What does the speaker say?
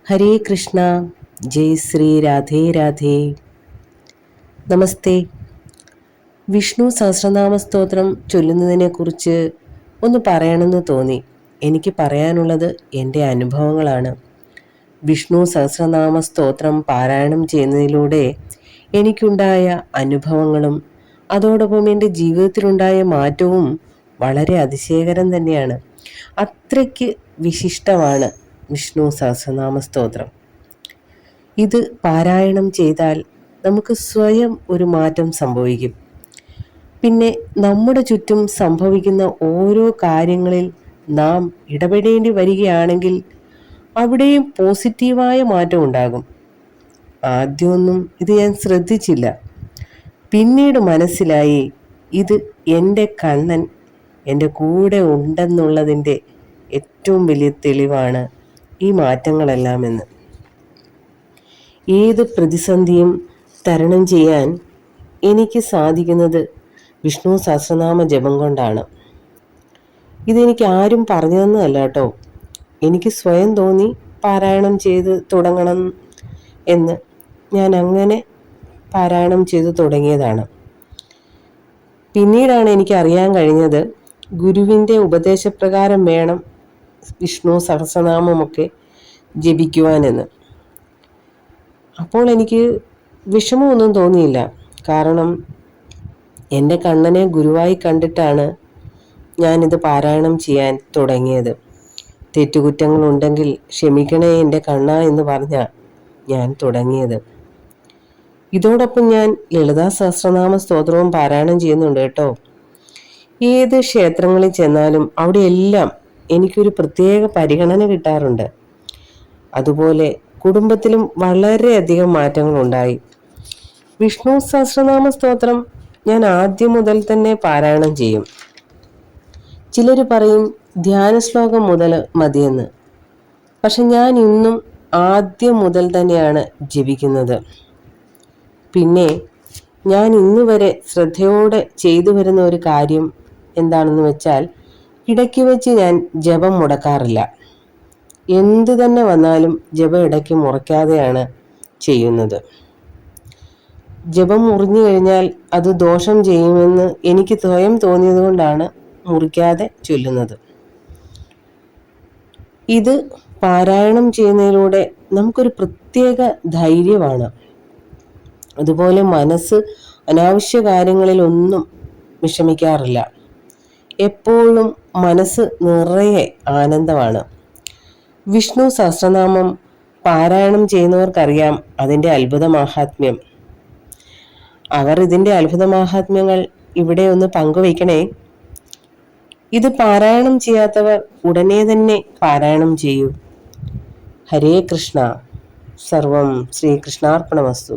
ഹരേ കൃഷ്ണ. ജയ് ശ്രീ രാധേ രാധേ. നമസ്തേ. വിഷ്ണു സഹസ്രനാമ സ്തോത്രം ചൊല്ലുന്നതിനെക്കുറിച്ച് ഒന്ന് പറയണമെന്ന് തോന്നി. എനിക്ക് പറയാനുള്ളത് എൻ്റെ അനുഭവങ്ങളാണ്. വിഷ്ണു സഹസ്രനാമ സ്തോത്രം പാരായണം ചെയ്യുന്നതിലൂടെ എനിക്കുണ്ടായ അനുഭവങ്ങളും അതോടൊപ്പം എൻ്റെ ജീവിതത്തിലുണ്ടായ മാറ്റവും വളരെ അതിശയകരം തന്നെയാണ്. അത്രയ്ക്ക് വിശിഷ്ടമാണ് വിഷ്ണു സഹസ്രനാമ സ്തോത്രം. ഇത് പാരായണം ചെയ്താൽ നമുക്ക് സ്വയം ഒരു മാറ്റം സംഭവിക്കും. പിന്നെ നമ്മുടെ ചുറ്റും സംഭവിക്കുന്ന ഓരോ കാര്യങ്ങളിൽ നാം ഇടപെടേണ്ടി വരികയാണെങ്കിൽ അവിടെയും പോസിറ്റീവായ മാറ്റം ഉണ്ടാകും. ആദ്യമൊന്നും ഇത് ഞാൻ ശ്രദ്ധിച്ചില്ല. പിന്നീട് മനസ്സിലായി ഇത് എൻ്റെ കണ്ണൻ എൻ്റെ കൂടെ ഉണ്ടെന്നുള്ളതിൻ്റെ ഏറ്റവും വലിയ തെളിവാണ് ഈ മാറ്റങ്ങളെല്ലാം എന്ന്. ഏത് പ്രതിസന്ധിയും തരണം ചെയ്യാൻ എനിക്ക് സാധിക്കുന്നത് വിഷ്ണു സഹസ്രനാമ ജപം കൊണ്ടാണ്. ഇതെനിക്ക് ആരും പറഞ്ഞു തന്നതല്ല കേട്ടോ. എനിക്ക് സ്വയം തോന്നി പാരായണം ചെയ്ത് തുടങ്ങണം എന്ന്. ഞാൻ അങ്ങനെ പാരായണം ചെയ്ത് തുടങ്ങിയതാണ്. പിന്നീടാണ് എനിക്ക് അറിയാൻ കഴിഞ്ഞത് ഗുരുവിൻ്റെ ഉപദേശപ്രകാരം വേണം വിഷ്ണു സഹസ്രനാമമൊക്കെ ജപിക്കുവാനെന്ന്. അപ്പോൾ എനിക്ക് വിഷമമൊന്നും തോന്നിയില്ല. കാരണം എൻ്റെ കണ്ണനെ ഗുരുവായി കണ്ടിട്ടാണ് ഞാനിത് പാരായണം ചെയ്യാൻ തുടങ്ങിയത്. തെറ്റുകുറ്റങ്ങളുണ്ടെങ്കിൽ ക്ഷമിക്കണേ എൻ്റെ കണ്ണ എന്ന് പറഞ്ഞാൽ ഞാൻ തുടങ്ങിയത്. ഇതോടൊപ്പം ഞാൻ ലളിതാ സഹസ്രനാമ സ്തോത്രവും പാരായണം ചെയ്യുന്നുണ്ട് കേട്ടോ. ഏത് ക്ഷേത്രങ്ങളിൽ ചെന്നാലും അവിടെയെല്ലാം എനിക്കൊരു പ്രത്യേക പരിഗണന കിട്ടാറുണ്ട്. അതുപോലെ കുടുംബത്തിലും വളരെയധികം മാറ്റങ്ങളുണ്ടായി. വിഷ്ണു സഹസ്രനാമ സ്തോത്രം ഞാൻ ആദ്യം മുതൽ തന്നെ പാരായണം ചെയ്യും. ചിലർ പറയും ധ്യാന ശ്ലോകം മുതൽ മതിയെന്ന്. പക്ഷെ ഞാൻ ഇന്നും ആദ്യം മുതൽ തന്നെയാണ് ജപിക്കുന്നത്. പിന്നെ ഞാൻ ഇന്ന് വരെ ശ്രദ്ധയോടെ ചെയ്തു വരുന്ന ഒരു കാര്യം എന്താണെന്ന് വെച്ചാൽ, ഇടയ്ക്ക് വെച്ച് ഞാൻ ജപം മുടക്കാറില്ല. എന്തു തന്നെ വന്നാലും ജപം ഇടയ്ക്ക് മുറിക്കാതെയാണ് ചെയ്യുന്നത്. ജപം മുറിഞ്ഞു കഴിഞ്ഞാൽ അത് ദോഷം ചെയ്യുമെന്ന് എനിക്ക് സ്വയം തോന്നിയത് കൊണ്ടാണ് മുറിക്കാതെ ചൊല്ലുന്നത്. ഇത് പാരായണം ചെയ്യുന്നതിലൂടെ നമുക്കൊരു പ്രത്യേക ധൈര്യമാണ്. അതുപോലെ മനസ്സ് അനാവശ്യ കാര്യങ്ങളിലൊന്നും വിഷമിക്കാറില്ല. എപ്പോഴും മനസ്സ് നിറയെ ആനന്ദമാണ്. വിഷ്ണു സഹസ്രനാമം പാരായണം ചെയ്യുന്നവർക്കറിയാം അതിൻ്റെ അത്ഭുത മാഹാത്മ്യം. അവർ ഇതിൻ്റെ അത്ഭുത മാഹാത്മ്യങ്ങൾ ഇവിടെ ഒന്ന് പങ്കുവയ്ക്കണേ. ഇത് പാരായണം ചെയ്യാത്തവർ ഉടനെ തന്നെ പാരായണം ചെയ്യൂ. ഹരേ കൃഷ്ണ. സർവം ശ്രീകൃഷ്ണാർപ്പണമസ്തു.